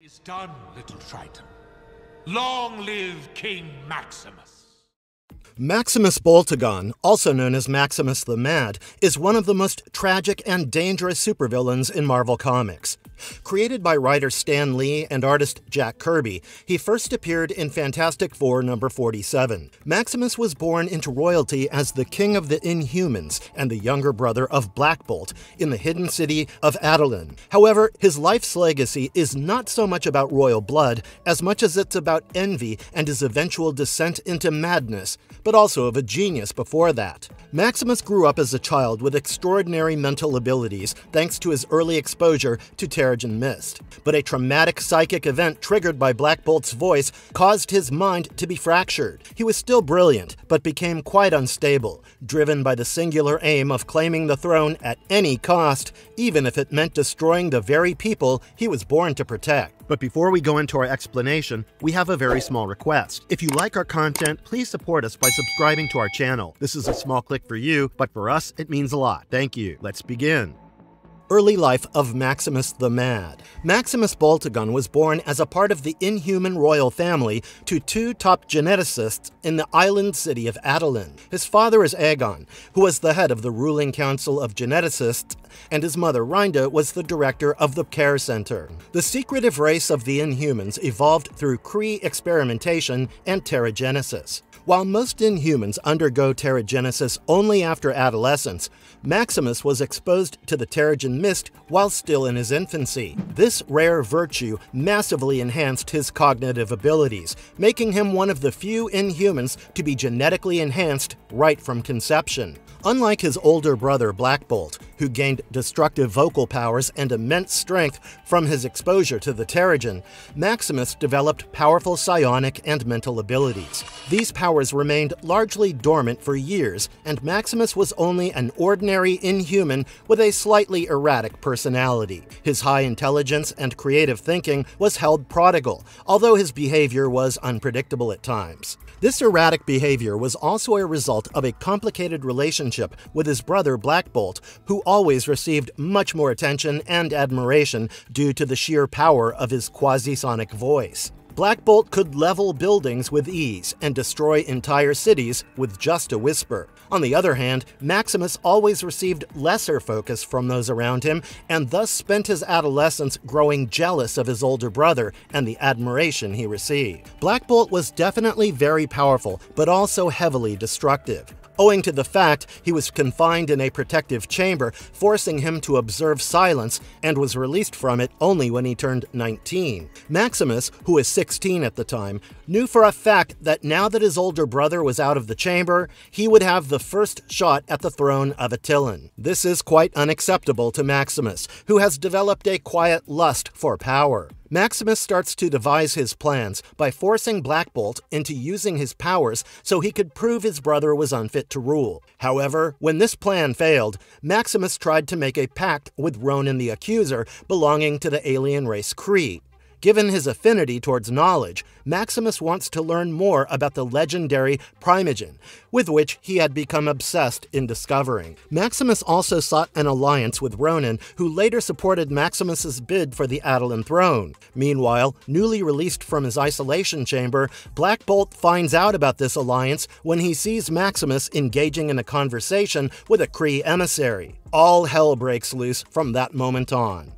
Is done, little Triton. Long live King Maximus. Maximus Boltagon, also known as Maximus the Mad, is one of the most tragic and dangerous supervillains in Marvel Comics. Created by writer Stan Lee and artist Jack Kirby, he first appeared in Fantastic Four number 47. Maximus was born into royalty as the king of the Inhumans and the younger brother of Black Bolt in the hidden city of Attilan. However, his life's legacy is not so much about royal blood as much as it's about envy and his eventual descent into madness, but also of a genius before that. Maximus grew up as a child with extraordinary mental abilities thanks to his early exposure to Terrigen Mist. But a traumatic psychic event triggered by Black Bolt's voice caused his mind to be fractured. He was still brilliant, but became quite unstable, driven by the singular aim of claiming the throne at any cost, even if it meant destroying the very people he was born to protect. But before we go into our explanation, we have a very small request. If you like our content, please support us by subscribing to our channel. This is a small click for you, but for us, it means a lot. Thank you. Let's begin. Early life of Maximus the Mad. Maximus Boltagon was born as a part of the Inhuman royal family to two top geneticists in the island city of Attilan. His father is Aegon, who was the head of the ruling council of geneticists, and his mother Rhinda was the director of the care center. The secretive race of the Inhumans evolved through Kree experimentation and Terrigenesis. While most Inhumans undergo Terrigenesis only after adolescence, Maximus was exposed to the Terrigen Mist while still in his infancy. This rare virtue massively enhanced his cognitive abilities, making him one of the few Inhumans to be genetically enhanced right from conception. Unlike his older brother Black Bolt, who gained destructive vocal powers and immense strength from his exposure to the Terrigen, Maximus developed powerful psionic and mental abilities. These powers remained largely dormant for years, and Maximus was only an ordinary Inhuman with a slightly erratic personality. His high intelligence and creative thinking was held prodigal, although his behavior was unpredictable at times. This erratic behavior was also a result of a complicated relationship with his brother Black Bolt, who always received much more attention and admiration due to the sheer power of his quasi-sonic voice. Black Bolt could level buildings with ease and destroy entire cities with just a whisper. On the other hand, Maximus always received lesser focus from those around him and thus spent his adolescence growing jealous of his older brother and the admiration he received. Black Bolt was definitely very powerful, but also heavily destructive, owing to the fact he was confined in a protective chamber, forcing him to observe silence, and was released from it only when he turned 19. Maximus, who was 16 at the time, knew for a fact that now that his older brother was out of the chamber, he would have the first shot at the throne of Attilan. This is quite unacceptable to Maximus, who has developed a quiet lust for power. Maximus starts to devise his plans by forcing Black Bolt into using his powers so he could prove his brother was unfit to rule. However, when this plan failed, Maximus tried to make a pact with Ronan the Accuser, belonging to the alien race Kree. Given his affinity towards knowledge, Maximus wants to learn more about the legendary Primogen, with which he had become obsessed in discovering. Maximus also sought an alliance with Ronan, who later supported Maximus's bid for the Attilan throne. Meanwhile, newly released from his isolation chamber, Black Bolt finds out about this alliance when he sees Maximus engaging in a conversation with a Kree emissary. All hell breaks loose from that moment on.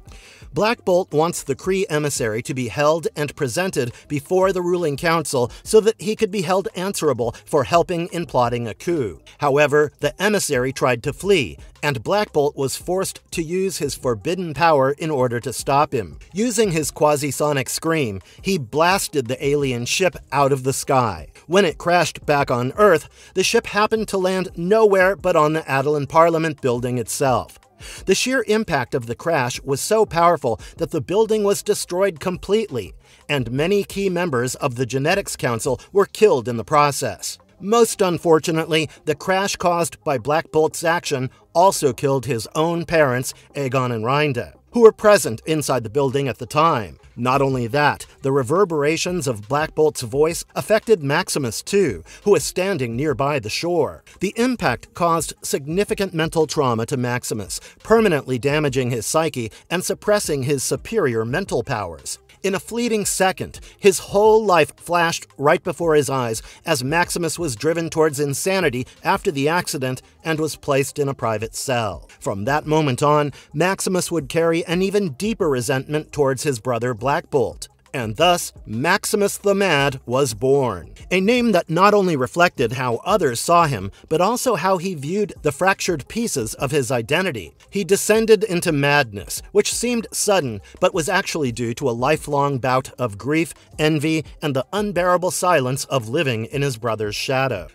Black Bolt wants the Kree emissary to be held and presented before the ruling council so that he could be held answerable for helping in plotting a coup. However, the emissary tried to flee, and Black Bolt was forced to use his forbidden power in order to stop him. Using his quasi-sonic scream, he blasted the alien ship out of the sky. When it crashed back on Earth, the ship happened to land nowhere but on the Attilan Parliament building itself. The sheer impact of the crash was so powerful that the building was destroyed completely, and many key members of the Genetics Council were killed in the process. Most unfortunately, the crash caused by Black Bolt's action also killed his own parents, Aegon and Rhinda, who were present inside the building at the time. Not only that, the reverberations of Black Bolt's voice affected Maximus too, who was standing nearby the shore. The impact caused significant mental trauma to Maximus, permanently damaging his psyche and suppressing his superior mental powers. In a fleeting second, his whole life flashed right before his eyes as Maximus was driven towards insanity after the accident and was placed in a private cell. From that moment on, Maximus would carry an even deeper resentment towards his brother Black Bolt. And thus, Maximus the Mad was born. A name that not only reflected how others saw him, but also how he viewed the fractured pieces of his identity. He descended into madness, which seemed sudden, but was actually due to a lifelong bout of grief, envy, and the unbearable silence of living in his brother's shadow.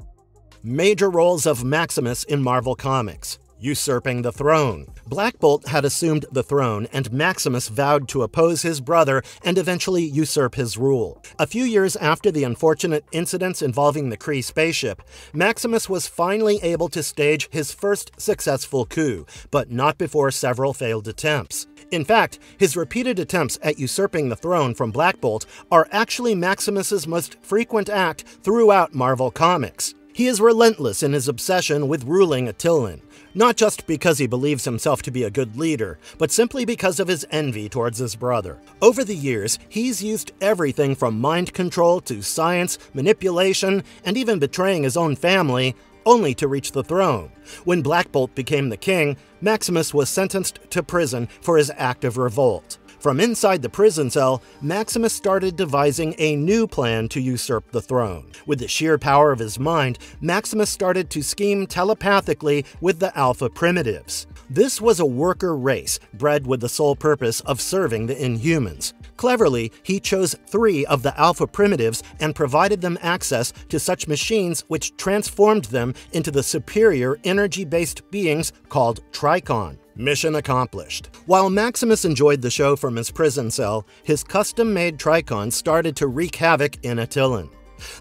Major roles of Maximus in Marvel Comics. Usurping the throne. Black Bolt had assumed the throne, and Maximus vowed to oppose his brother and eventually usurp his rule. A few years after the unfortunate incidents involving the Kree spaceship, Maximus was finally able to stage his first successful coup, but not before several failed attempts. In fact, his repeated attempts at usurping the throne from Black Bolt are actually Maximus's most frequent act throughout Marvel Comics. He is relentless in his obsession with ruling Attilan, not just because he believes himself to be a good leader, but simply because of his envy towards his brother. Over the years, he's used everything from mind control to science, manipulation, and even betraying his own family, only to reach the throne. When Black Bolt became the king, Maximus was sentenced to prison for his act of revolt. From inside the prison cell, Maximus started devising a new plan to usurp the throne. With the sheer power of his mind, Maximus started to scheme telepathically with the Alpha Primitives. This was a worker race, bred with the sole purpose of serving the Inhumans. Cleverly, he chose 3 of the Alpha Primitives and provided them access to such machines which transformed them into the superior energy-based beings called Tricon. Mission accomplished. While Maximus enjoyed the show from his prison cell, his custom-made Tricons started to wreak havoc in Attilan.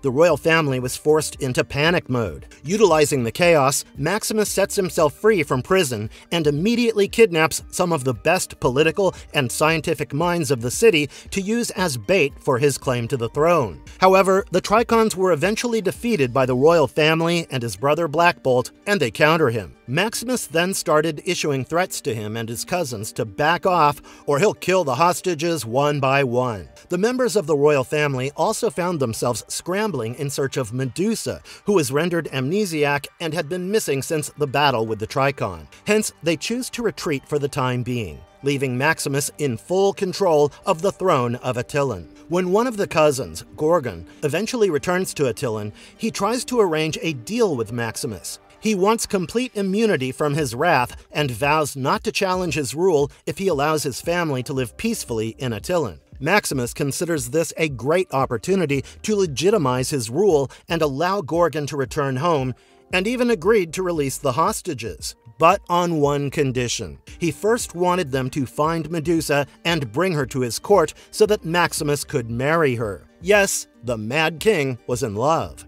The royal family was forced into panic mode. Utilizing the chaos, Maximus sets himself free from prison and immediately kidnaps some of the best political and scientific minds of the city to use as bait for his claim to the throne. However, the Tricons were eventually defeated by the royal family and his brother Black Bolt, and they counter him. Maximus then started issuing threats to him and his cousins to back off or he'll kill the hostages one by one. The members of the royal family also found themselves scrambling in search of Medusa, who was rendered amnesiac and had been missing since the battle with the Tricon. Hence, they choose to retreat for the time being, leaving Maximus in full control of the throne of Attilan. When one of the cousins, Gorgon, eventually returns to Attilan, he tries to arrange a deal with Maximus. He wants complete immunity from his wrath and vows not to challenge his rule if he allows his family to live peacefully in Attilan. Maximus considers this a great opportunity to legitimize his rule and allow Gorgon to return home, and even agreed to release the hostages. But on one condition. He first wanted them to find Medusa and bring her to his court so that Maximus could marry her. Yes, the Mad King was in love.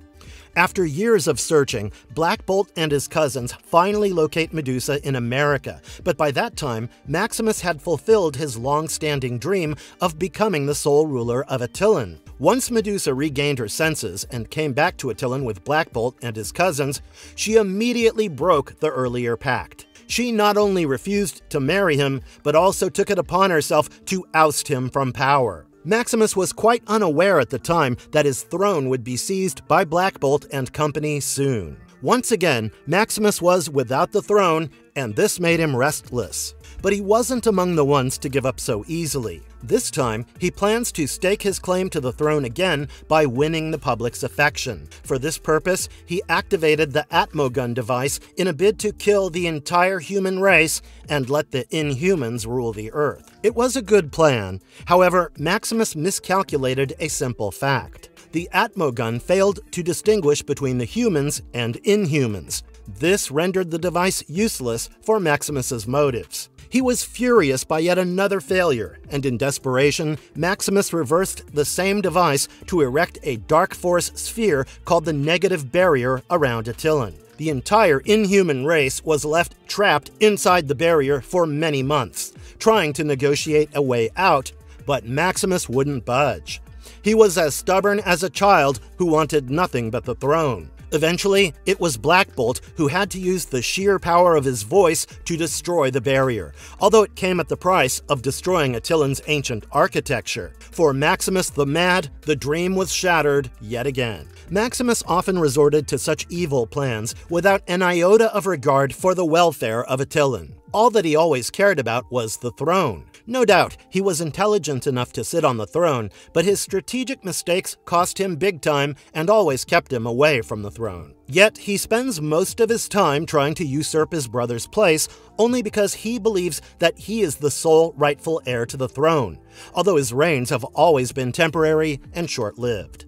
After years of searching, Black Bolt and his cousins finally locate Medusa in America, but by that time, Maximus had fulfilled his long-standing dream of becoming the sole ruler of Attilan. Once Medusa regained her senses and came back to Attilan with Black Bolt and his cousins, she immediately broke the earlier pact. She not only refused to marry him, but also took it upon herself to oust him from power. Maximus was quite unaware at the time that his throne would be seized by Black Bolt and company soon. Once again, Maximus was without the throne, and this made him restless. But he wasn't among the ones to give up so easily. This time, he plans to stake his claim to the throne again by winning the public's affection. For this purpose, he activated the Atmogun device in a bid to kill the entire human race and let the Inhumans rule the Earth. It was a good plan. However, Maximus miscalculated a simple fact. The Atmogun failed to distinguish between the humans and Inhumans. This rendered the device useless for Maximus's motives. He was furious by yet another failure, and in desperation, Maximus reversed the same device to erect a dark force sphere called the Negative Barrier around Attilan. The entire Inhuman race was left trapped inside the barrier for many months, trying to negotiate a way out, but Maximus wouldn't budge. He was as stubborn as a child who wanted nothing but the throne. Eventually, it was Black Bolt who had to use the sheer power of his voice to destroy the barrier, although it came at the price of destroying Attilan's ancient architecture. For Maximus the Mad, the dream was shattered yet again. Maximus often resorted to such evil plans without an iota of regard for the welfare of Attilan. All that he always cared about was the throne. No doubt, he was intelligent enough to sit on the throne, but his strategic mistakes cost him big time and always kept him away from the throne. Yet, he spends most of his time trying to usurp his brother's place only because he believes that he is the sole rightful heir to the throne, although his reigns have always been temporary and short-lived.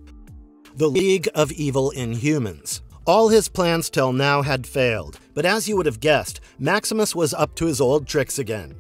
The League of Evil Inhumans. All his plans till now had failed, but as you would have guessed, Maximus was up to his old tricks again.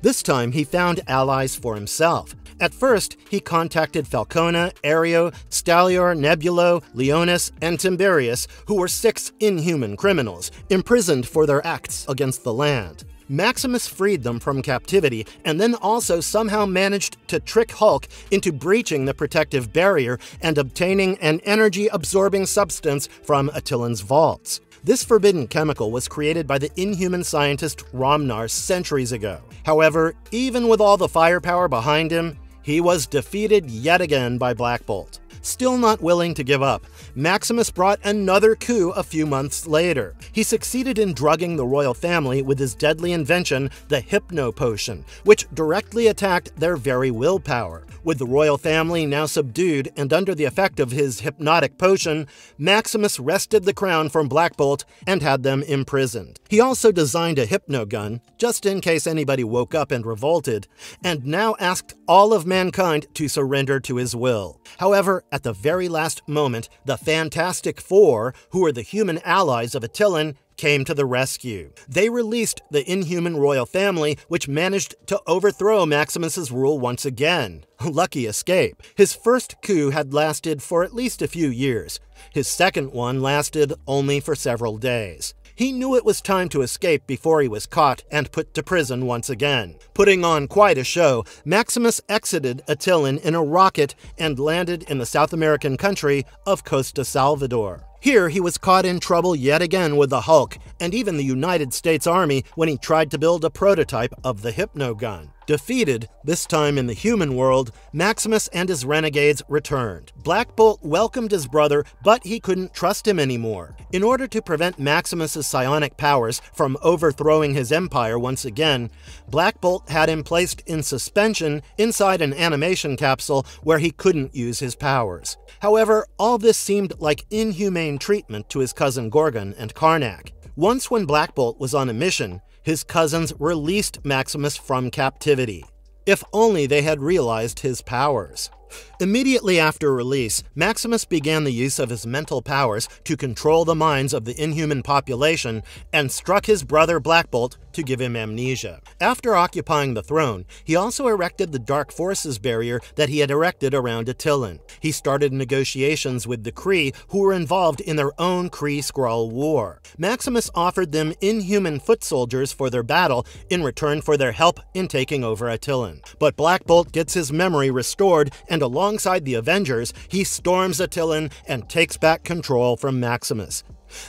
This time, he found allies for himself. At first, he contacted Falcona, Aereo, Stalior, Nebulo, Leonis, and Tiberius, who were 6 inhuman criminals, imprisoned for their acts against the land. Maximus freed them from captivity and then also somehow managed to trick Hulk into breaching the protective barrier and obtaining an energy-absorbing substance from Attilan's vaults. This forbidden chemical was created by the Inhuman scientist Romnar centuries ago. However, even with all the firepower behind him, he was defeated yet again by Black Bolt. Still not willing to give up, Maximus brought another coup a few months later. He succeeded in drugging the royal family with his deadly invention, the Hypno Potion, which directly attacked their very willpower. With the royal family now subdued and under the effect of his hypnotic potion, Maximus wrested the crown from Black Bolt and had them imprisoned. He also designed a hypno-gun, just in case anybody woke up and revolted, and now asked all of mankind to surrender to his will. However, at the very last moment, the Fantastic Four, who were the human allies of Attilan, came to the rescue. They released the Inhuman royal family, which managed to overthrow Maximus's rule once again. Lucky escape. His first coup had lasted for at least a few years. His second one lasted only for several days. He knew it was time to escape before he was caught and put to prison once again. Putting on quite a show, Maximus exited Attilan in a rocket and landed in the South American country of Costa Salvador. Here, he was caught in trouble yet again with the Hulk and even the United States Army when he tried to build a prototype of the Hypno-Gun. Defeated, this time in the human world, Maximus and his renegades returned. Black Bolt welcomed his brother, but he couldn't trust him anymore. In order to prevent Maximus's psionic powers from overthrowing his empire once again, Black Bolt had him placed in suspension inside an animation capsule where he couldn't use his powers. However, all this seemed like inhumane treatment to his cousin Gorgon and Karnak. Once when Black Bolt was on a mission, his cousins released Maximus from captivity. If only they had realized his powers. Immediately after release, Maximus began the use of his mental powers to control the minds of the Inhuman population and struck his brother Black Bolt to give him amnesia. After occupying the throne, he also erected the Dark Forces barrier that he had erected around Attilan. He started negotiations with the Kree, who were involved in their own Kree-Skrull war. Maximus offered them Inhuman foot soldiers for their battle in return for their help in taking over Attilan. But Black Bolt gets his memory restored, and alongside the Avengers, he storms Attilan and takes back control from Maximus.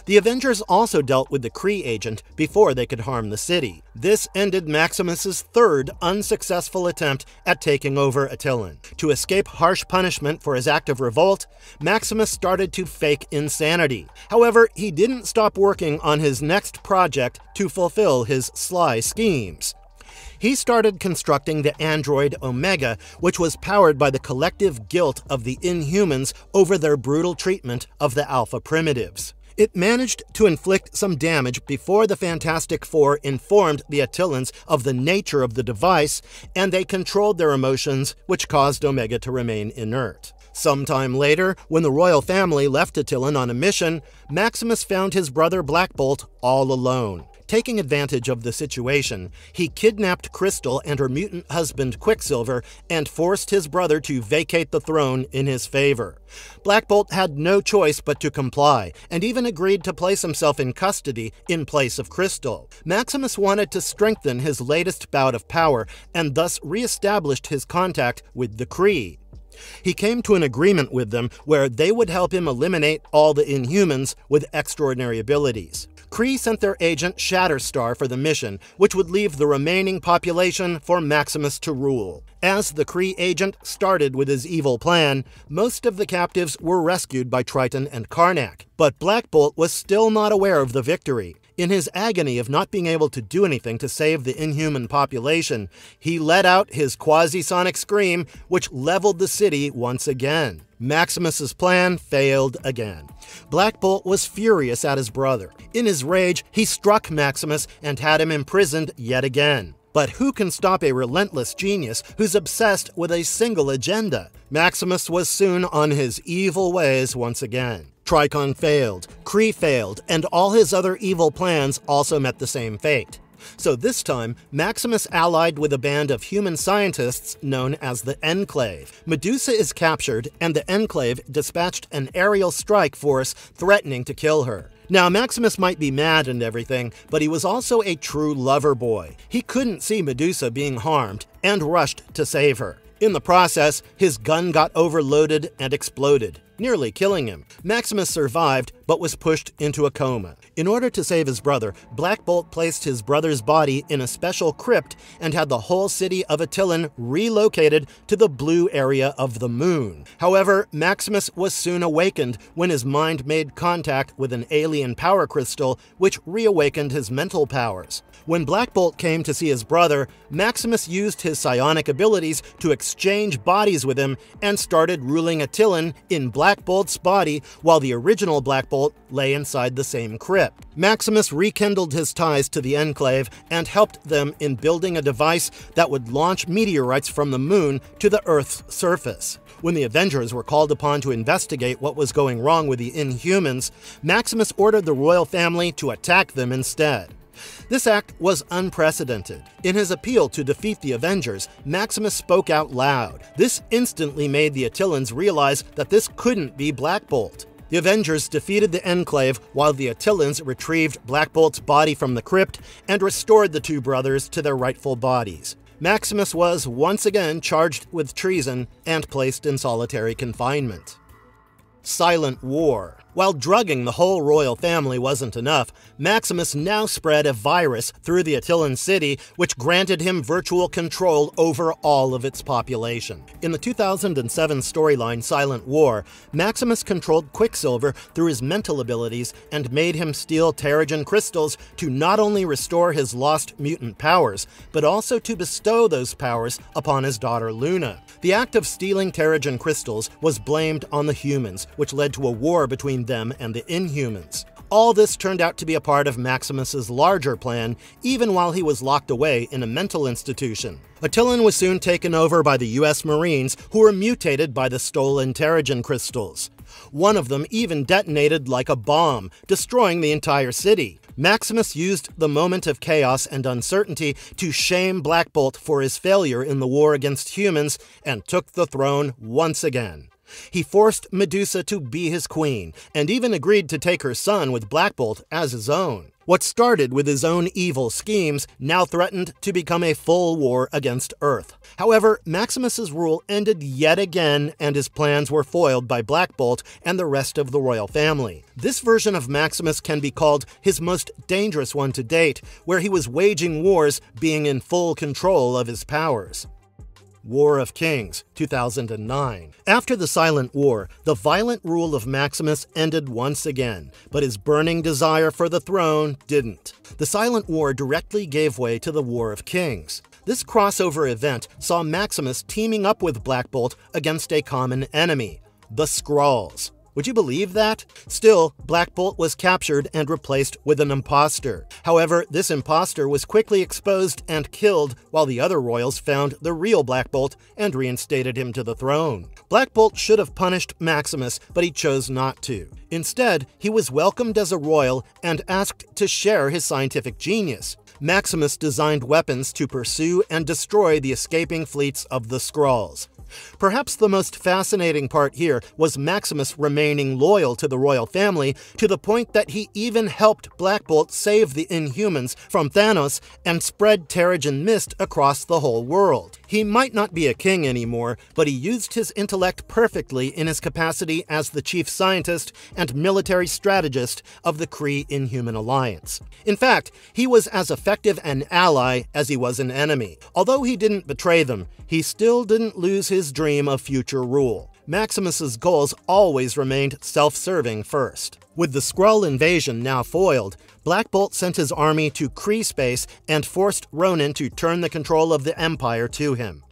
The Avengers also dealt with the Kree agent before they could harm the city. This ended Maximus's third unsuccessful attempt at taking over Attilan. To escape harsh punishment for his act of revolt, Maximus started to fake insanity. However, he didn't stop working on his next project to fulfill his sly schemes. He started constructing the android Omega, which was powered by the collective guilt of the Inhumans over their brutal treatment of the Alpha Primitives. It managed to inflict some damage before the Fantastic Four informed the Attilans of the nature of the device, and they controlled their emotions, which caused Omega to remain inert. Sometime later, when the royal family left Attilan on a mission, Maximus found his brother Black Bolt all alone. Taking advantage of the situation, he kidnapped Crystal and her mutant husband Quicksilver and forced his brother to vacate the throne in his favor. Black Bolt had no choice but to comply, and even agreed to place himself in custody in place of Crystal. Maximus wanted to strengthen his latest bout of power, and thus re-established his contact with the Kree. He came to an agreement with them where they would help him eliminate all the Inhumans with extraordinary abilities. Kree sent their agent Shatterstar for the mission, which would leave the remaining population for Maximus to rule. As the Kree agent started with his evil plan, most of the captives were rescued by Triton and Karnak, but Black Bolt was still not aware of the victory. In his agony of not being able to do anything to save the Inhuman population, he let out his quasi-sonic scream, which leveled the city once again. Maximus's plan failed again. Black Bolt was furious at his brother. In his rage, he struck Maximus and had him imprisoned yet again. But who can stop a relentless genius who's obsessed with a single agenda? Maximus was soon on his evil ways once again. Tricon failed, Kree failed, and all his other evil plans also met the same fate. So this time, Maximus allied with a band of human scientists known as the Enclave. Medusa is captured, and the Enclave dispatched an aerial strike force threatening to kill her. Now, Maximus might be mad and everything, but he was also a true lover boy. He couldn't see Medusa being harmed, and rushed to save her. In the process, his gun got overloaded and exploded, nearly killing him. Maximus survived, but was pushed into a coma. In order to save his brother, Black Bolt placed his brother's body in a special crypt and had the whole city of Attilan relocated to the blue area of the moon. However, Maximus was soon awakened when his mind made contact with an alien power crystal, which reawakened his mental powers. When Black Bolt came to see his brother, Maximus used his psionic abilities to exchange bodies with him and started ruling Attilan in Black Bolt's body while the original Black Bolt lay inside the same crypt. Maximus rekindled his ties to the Enclave and helped them in building a device that would launch meteorites from the moon to the Earth's surface. When the Avengers were called upon to investigate what was going wrong with the Inhumans, Maximus ordered the royal family to attack them instead. This act was unprecedented. In his appeal to defeat the Avengers, Maximus spoke out loud. This instantly made the Attilans realize that this couldn't be Black Bolt. The Avengers defeated the Enclave while the Attilans retrieved Black Bolt's body from the crypt and restored the two brothers to their rightful bodies. Maximus was once again charged with treason and placed in solitary confinement. Silent War. While drugging the whole royal family wasn't enough, Maximus now spread a virus through the Attilan city, which granted him virtual control over all of its population. In the 2007 storyline Silent War, Maximus controlled Quicksilver through his mental abilities and made him steal Terrigen crystals to not only restore his lost mutant powers, but also to bestow those powers upon his daughter Luna. The act of stealing Terrigen crystals was blamed on the humans, which led to a war between them and the Inhumans. All this turned out to be a part of Maximus's larger plan, even while he was locked away in a mental institution. Attilan was soon taken over by the US Marines, who were mutated by the stolen Terrigen crystals. One of them even detonated like a bomb, destroying the entire city. Maximus used the moment of chaos and uncertainty to shame Black Bolt for his failure in the war against humans and took the throne once again. He forced Medusa to be his queen, and even agreed to take her son with Black Bolt as his own. What started with his own evil schemes now threatened to become a full war against Earth. However, Maximus's rule ended yet again, and his plans were foiled by Black Bolt and the rest of the royal family. This version of Maximus can be called his most dangerous one to date, where he was waging wars, being in full control of his powers. War of Kings, 2009. After the Silent War, the violent rule of Maximus ended once again, but his burning desire for the throne didn't. The Silent War directly gave way to the War of Kings. This crossover event saw Maximus teaming up with Black Bolt against a common enemy, the Skrulls. Would you believe that? Still, Black Bolt was captured and replaced with an imposter. However, this imposter was quickly exposed and killed while the other royals found the real Black Bolt and reinstated him to the throne. Black Bolt should have punished Maximus, but he chose not to. Instead, he was welcomed as a royal and asked to share his scientific genius. Maximus designed weapons to pursue and destroy the escaping fleets of the Skrulls. Perhaps the most fascinating part here was Maximus remaining loyal to the royal family to the point that he even helped Black Bolt save the Inhumans from Thanos and spread Terrigen mist across the whole world. He might not be a king anymore, but he used his intellect perfectly in his capacity as the chief scientist and military strategist of the Kree-Inhuman alliance. In fact, he was as effective an ally as he was an enemy. Although he didn't betray them, he still didn't lose his dream of future rule. Maximus's goals always remained self-serving first. With the Skrull invasion now foiled, Black Bolt sent his army to Kree space and forced Ronan to turn the control of the Empire to him.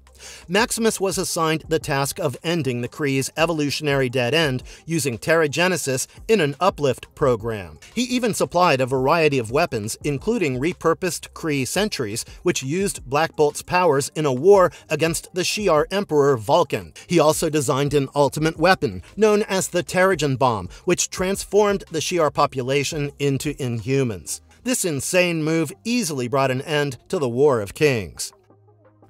Maximus was assigned the task of ending the Kree's evolutionary dead end using Terrigenesis in an uplift program. He even supplied a variety of weapons, including repurposed Kree sentries, which used Black Bolt's powers in a war against the Shi'ar Emperor Vulcan. He also designed an ultimate weapon, known as the Terrigen Bomb, which transformed the Shi'ar population into Inhumans. This insane move easily brought an end to the War of Kings.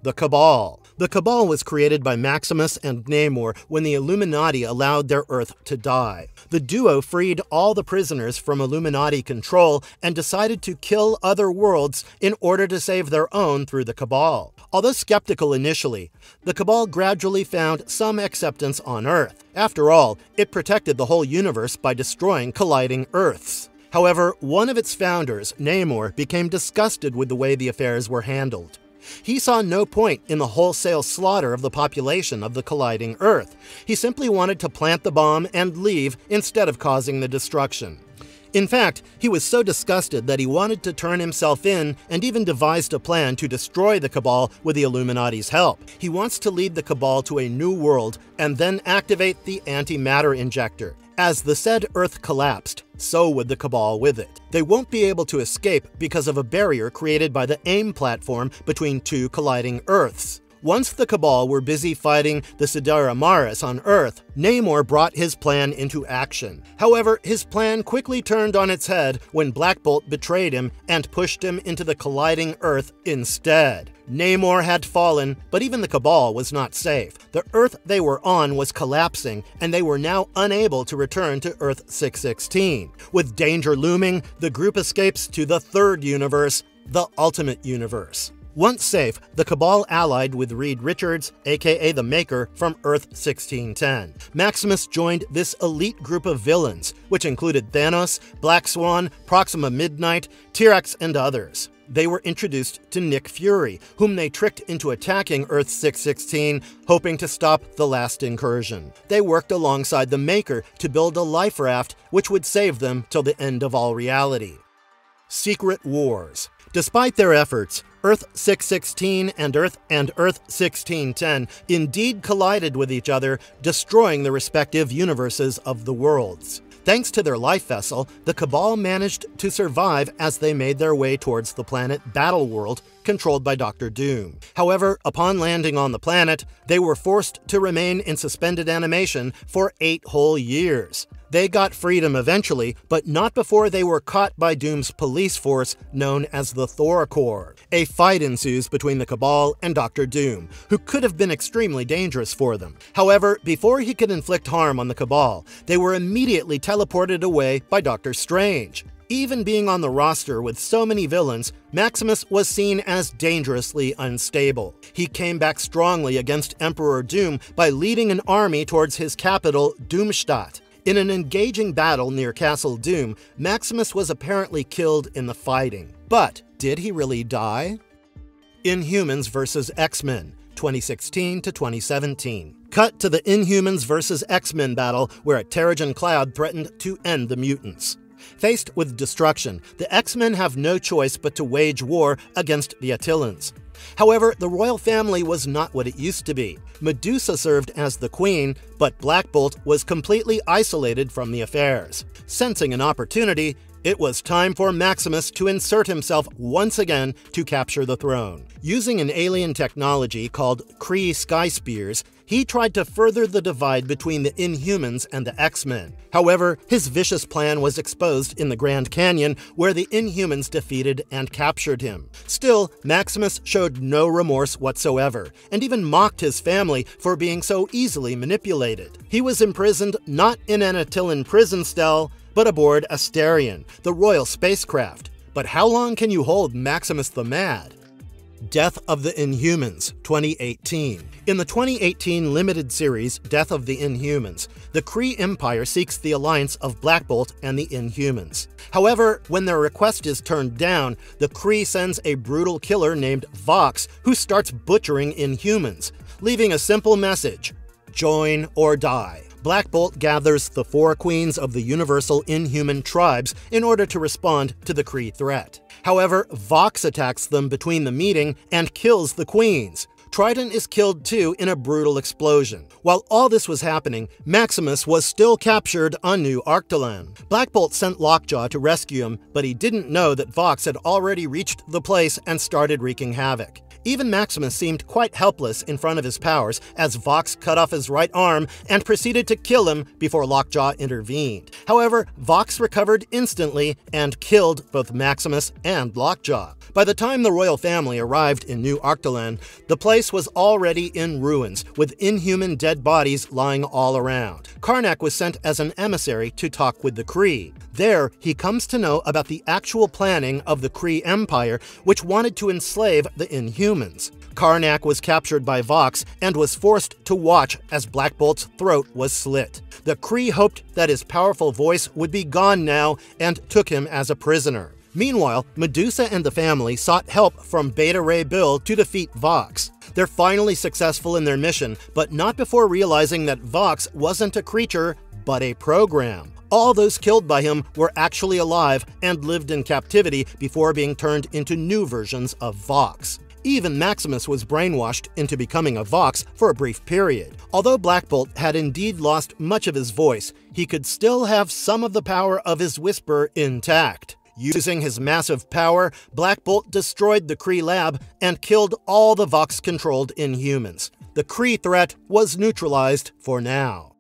The Cabal. The Cabal was created by Maximus and Namor when the Illuminati allowed their Earth to die. The duo freed all the prisoners from Illuminati control and decided to kill other worlds in order to save their own through the Cabal. Although skeptical initially, the Cabal gradually found some acceptance on Earth. After all, it protected the whole universe by destroying colliding Earths. However, one of its founders, Namor, became disgusted with the way the affairs were handled. He saw no point in the wholesale slaughter of the population of the colliding Earth. He simply wanted to plant the bomb and leave instead of causing the destruction. In fact, he was so disgusted that he wanted to turn himself in and even devised a plan to destroy the Cabal with the Illuminati's help. He wants to lead the Cabal to a new world and then activate the antimatter injector. As the said Earth collapsed, so would the Cabal with it. They won't be able to escape because of a barrier created by the AIM platform between two colliding Earths. Once the Cabal were busy fighting the Sidera Maris on Earth, Namor brought his plan into action. However, his plan quickly turned on its head when Black Bolt betrayed him and pushed him into the colliding Earth instead. Namor had fallen, but even the Cabal was not safe. The Earth they were on was collapsing, and they were now unable to return to Earth 616. With danger looming, the group escapes to the third universe, the Ultimate Universe. Once safe, the Cabal allied with Reed Richards, aka the Maker, from Earth 1610. Maximus joined this elite group of villains, which included Thanos, Black Swan, Proxima Midnight, T-Rex, and others. They were introduced to Nick Fury, whom they tricked into attacking Earth 616, hoping to stop the last incursion. They worked alongside the Maker to build a life raft which would save them till the end of all reality. Secret Wars. Despite their efforts, Earth 616 and Earth 1610 indeed collided with each other, destroying the respective universes of the worlds. Thanks to their life vessel, the Cabal managed to survive as they made their way towards the planet Battleworld, controlled by Dr. Doom. However, upon landing on the planet, they were forced to remain in suspended animation for 8 whole years. They got freedom eventually, but not before they were caught by Doom's police force known as the Thor Corps. A fight ensues between the Cabal and Dr. Doom, who could have been extremely dangerous for them. However, before he could inflict harm on the Cabal, they were immediately teleported away by Doctor Strange. Even being on the roster with so many villains, Maximus was seen as dangerously unstable. He came back strongly against Emperor Doom by leading an army towards his capital, Doomstadt. In an engaging battle near Castle Doom, Maximus was apparently killed in the fighting. But did he really die? Inhumans vs. X-Men, 2016 to 2017. Cut to the Inhumans vs. X-Men battle where a Terrigen cloud threatened to end the mutants. Faced with destruction, the X-Men have no choice but to wage war against the Attillans. However, the royal family was not what it used to be. Medusa served as the queen, but Black Bolt was completely isolated from the affairs. Sensing an opportunity, It was time for Maximus to insert himself once again to capture the throne. Using an alien technology called Kree Sky Spears, he tried to further the divide between the Inhumans and the X-Men. However, his vicious plan was exposed in the Grand Canyon, where the Inhumans defeated and captured him. Still, Maximus showed no remorse whatsoever, and even mocked his family for being so easily manipulated. He was imprisoned not in an Attilan prison cell, but aboard Asterion, the royal spacecraft. But how long can you hold Maximus the Mad? Death of the Inhumans, 2018. In the 2018 limited series, Death of the Inhumans, the Kree Empire seeks the alliance of Black Bolt and the Inhumans. However, when their request is turned down, the Kree sends a brutal killer named Vox, who starts butchering Inhumans, leaving a simple message: join or die. Black Bolt gathers the 4 queens of the Universal Inhuman tribes in order to respond to the Kree threat. However, Vox attacks them between the meeting and kills the queens. Trident is killed too in a brutal explosion. While all this was happening, Maximus was still captured on New Arctolan. Black Bolt sent Lockjaw to rescue him, but he didn't know that Vox had already reached the place and started wreaking havoc. Even Maximus seemed quite helpless in front of his powers as Vox cut off his right arm and proceeded to kill him before Lockjaw intervened. However, Vox recovered instantly and killed both Maximus and Lockjaw. By the time the royal family arrived in New Arctolan, the place was already in ruins, with inhuman dead bodies lying all around. Karnak was sent as an emissary to talk with the Kree. There, he comes to know about the actual planning of the Kree Empire, which wanted to enslave the Inhumans. Karnak was captured by Vox and was forced to watch as Black Bolt's throat was slit. The Kree hoped that his powerful voice would be gone now and took him as a prisoner. Meanwhile, Medusa and the family sought help from Beta Ray Bill to defeat Vox. They're finally successful in their mission, but not before realizing that Vox wasn't a creature, but a program. All those killed by him were actually alive and lived in captivity before being turned into new versions of Vox. Even Maximus was brainwashed into becoming a Vox for a brief period. Although Black Bolt had indeed lost much of his voice, he could still have some of the power of his whisper intact. Using his massive power, Black Bolt destroyed the Kree lab and killed all the Vox-controlled Inhumans. The Kree threat was neutralized for now.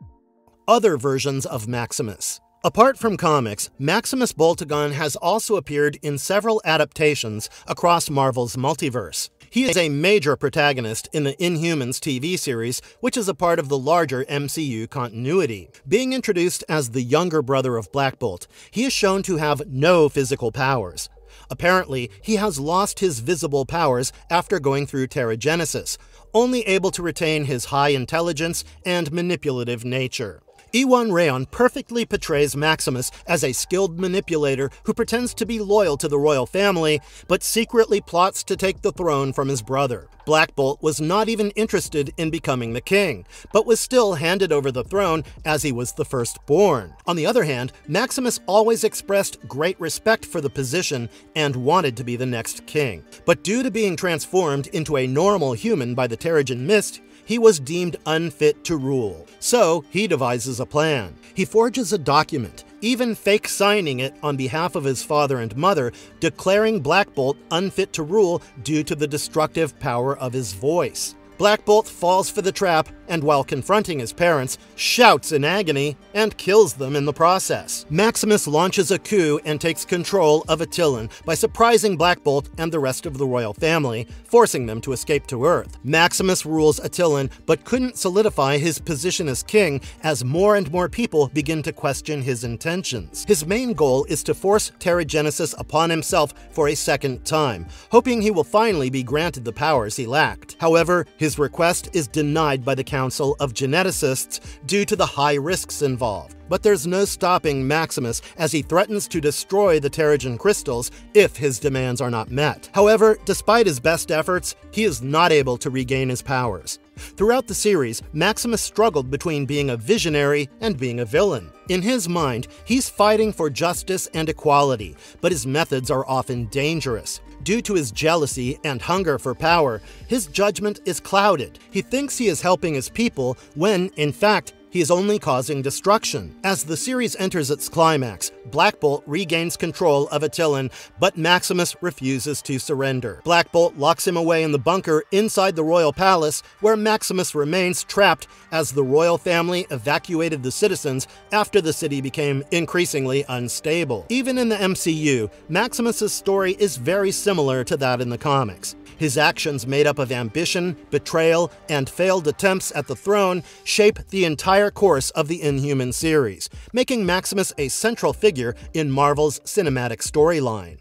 Other versions of Maximus. Apart from comics, Maximus Boltagon has also appeared in several adaptations across Marvel's multiverse. He is a major protagonist in the Inhumans TV series, which is a part of the larger MCU continuity. Being introduced as the younger brother of Black Bolt, he is shown to have no physical powers. Apparently, he has lost his visible powers after going through Terrigenesis, only able to retain his high intelligence and manipulative nature. Iwan Rayon perfectly portrays Maximus as a skilled manipulator who pretends to be loyal to the royal family, but secretly plots to take the throne from his brother. Black Bolt was not even interested in becoming the king, but was still handed over the throne as he was the firstborn. On the other hand, Maximus always expressed great respect for the position and wanted to be the next king. But due to being transformed into a normal human by the Terrigen Mist, he was deemed unfit to rule. So he devises a plan. He forges a document, even fake signing it on behalf of his father and mother, declaring Black Bolt unfit to rule due to the destructive power of his voice. Black Bolt falls for the trap and, while confronting his parents, shouts in agony and kills them in the process. Maximus launches a coup and takes control of Attilan by surprising Black Bolt and the rest of the royal family, forcing them to escape to Earth. Maximus rules Attilan, but couldn't solidify his position as king as more and more people begin to question his intentions. His main goal is to force Terrigenesis upon himself for a second time, hoping he will finally be granted the powers he lacked. However, his request is denied by the Council of Geneticists due to the high risks involved. But there's no stopping Maximus as he threatens to destroy the Terrigen crystals if his demands are not met. However, despite his best efforts, he is not able to regain his powers. Throughout the series, Maximus struggled between being a visionary and being a villain. In his mind, he's fighting for justice and equality, but his methods are often dangerous. Due to his jealousy and hunger for power, his judgment is clouded. He thinks he is helping his people when, in fact, he is only causing destruction. As the series enters its climax, Black Bolt regains control of Attilan, but Maximus refuses to surrender. Black Bolt locks him away in the bunker inside the royal palace, where Maximus remains trapped as the royal family evacuated the citizens after the city became increasingly unstable. Even in the MCU, Maximus's story is very similar to that in the comics. His actions, made up of ambition, betrayal, and failed attempts at the throne, shape the entire course of the Inhuman series, making Maximus a central figure in Marvel's cinematic storyline.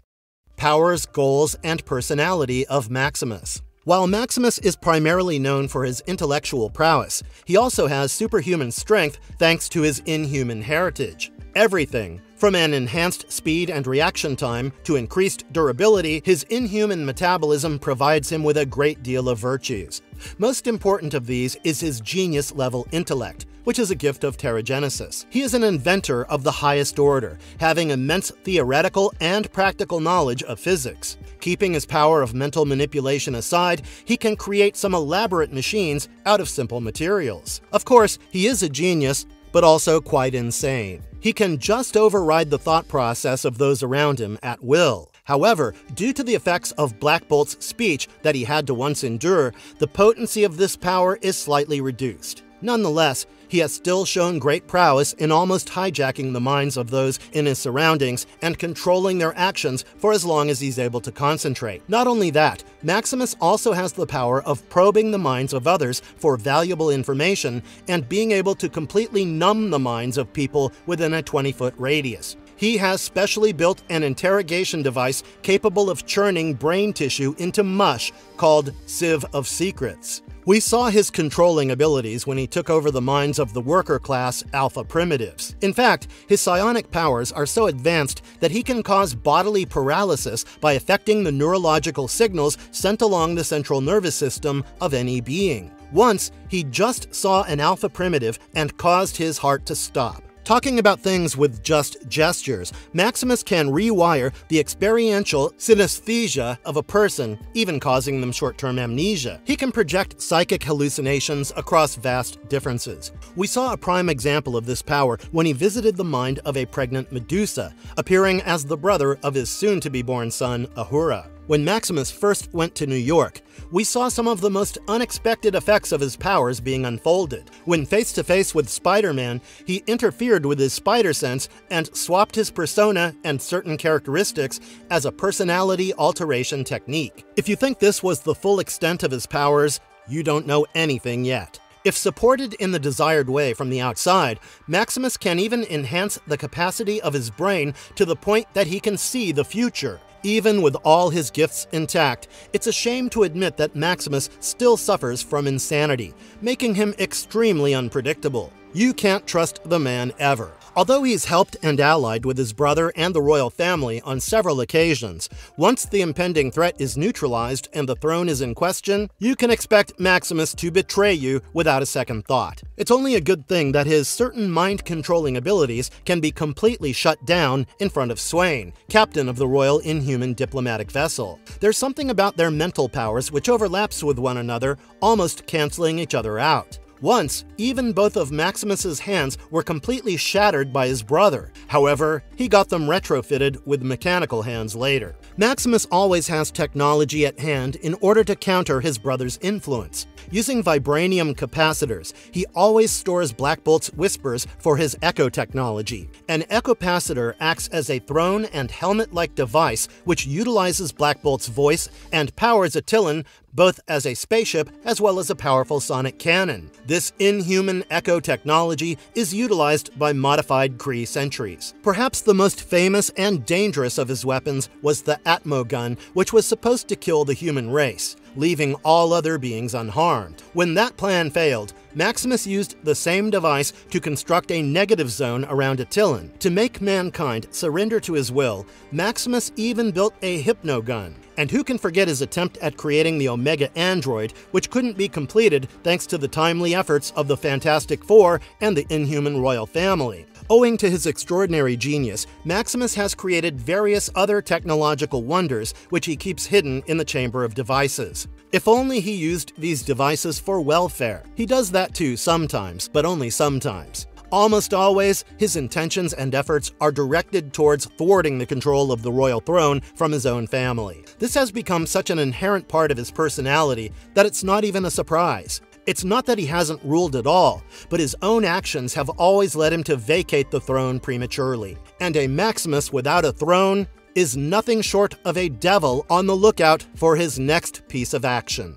Powers, goals, and personality of Maximus. While Maximus is primarily known for his intellectual prowess, he also has superhuman strength thanks to his inhuman heritage. Everything, from an enhanced speed and reaction time to increased durability, his inhuman metabolism provides him with a great deal of virtues. Most important of these is his genius-level intellect, which is a gift of Terrigenesis. He is an inventor of the highest order, having immense theoretical and practical knowledge of physics. Keeping his power of mental manipulation aside, he can create some elaborate machines out of simple materials. Of course, he is a genius, but also quite insane. He can just override the thought process of those around him at will. However, due to the effects of Black Bolt's speech that he had to once endure, the potency of this power is slightly reduced. Nonetheless, he has still shown great prowess in almost hijacking the minds of those in his surroundings and controlling their actions for as long as he's able to concentrate. Not only that, Maximus also has the power of probing the minds of others for valuable information and being able to completely numb the minds of people within a 20-foot radius. He has specially built an interrogation device capable of churning brain tissue into mush called Sieve of Secrets. We saw his controlling abilities when he took over the minds of the worker-class Alpha Primitives. In fact, his psionic powers are so advanced that he can cause bodily paralysis by affecting the neurological signals sent along the central nervous system of any being. Once, he just saw an Alpha Primitive and caused his heart to stop. Talking about things with just gestures, Maximus can rewire the experiential synesthesia of a person, even causing them short-term amnesia. He can project psychic hallucinations across vast differences. We saw a prime example of this power when he visited the mind of a pregnant Medusa, appearing as the brother of his soon-to-be-born son, Ahura. When Maximus first went to New York, we saw some of the most unexpected effects of his powers being unfolded. When face-to-face with Spider-Man, he interfered with his spider sense and swapped his persona and certain characteristics as a personality alteration technique. If you think this was the full extent of his powers, you don't know anything yet. If supported in the desired way from the outside, Maximus can even enhance the capacity of his brain to the point that he can see the future. Even with all his gifts intact, it's a shame to admit that Maximus still suffers from insanity, making him extremely unpredictable. You can't trust the man ever. Although he's helped and allied with his brother and the royal family on several occasions, once the impending threat is neutralized and the throne is in question, you can expect Maximus to betray you without a second thought. It's only a good thing that his certain mind-controlling abilities can be completely shut down in front of Swain, captain of the Royal Inhuman diplomatic vessel. There's something about their mental powers which overlaps with one another, almost canceling each other out. Once, even both of Maximus's hands were completely shattered by his brother. However, he got them retrofitted with mechanical hands later. Maximus always has technology at hand in order to counter his brother's influence. Using vibranium capacitors, he always stores Black Bolt's whispers for his echo technology. An echopacitor acts as a throne and helmet-like device which utilizes Black Bolt's voice and powers Attilan both as a spaceship as well as a powerful sonic cannon. This inhuman echo technology is utilized by modified Kree sentries. Perhaps the most famous and dangerous of his weapons was the Atmo gun, which was supposed to kill the human race, leaving all other beings unharmed. When that plan failed, Maximus used the same device to construct a negative zone around Attilan. To make mankind surrender to his will, Maximus even built a hypno-gun. And who can forget his attempt at creating the Omega android, which couldn't be completed thanks to the timely efforts of the Fantastic Four and the Inhuman royal family. Owing to his extraordinary genius, Maximus has created various other technological wonders which he keeps hidden in the Chamber of Devices. If only he used these devices for welfare. He does that too sometimes, but only sometimes. Almost always, his intentions and efforts are directed towards thwarting the control of the royal throne from his own family. This has become such an inherent part of his personality that it's not even a surprise. It's not that he hasn't ruled at all, but his own actions have always led him to vacate the throne prematurely. And a Maximus without a throne is nothing short of a devil on the lookout for his next piece of action.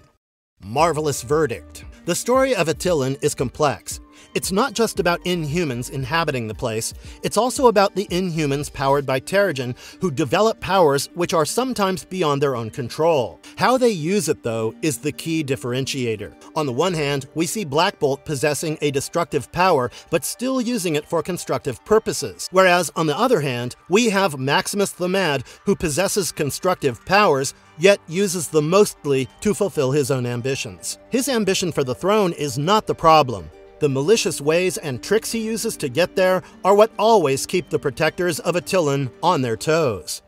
Marvelous verdict. The story of Attilan is complex. It's not just about Inhumans inhabiting the place, it's also about the Inhumans powered by Terrigen who develop powers which are sometimes beyond their own control. How they use it, though, is the key differentiator. On the one hand, we see Black Bolt possessing a destructive power, but still using it for constructive purposes. Whereas, on the other hand, we have Maximus the Mad, who possesses constructive powers, yet uses them mostly to fulfill his own ambitions. His ambition for the throne is not the problem. The malicious ways and tricks he uses to get there are what always keep the protectors of Attilan on their toes.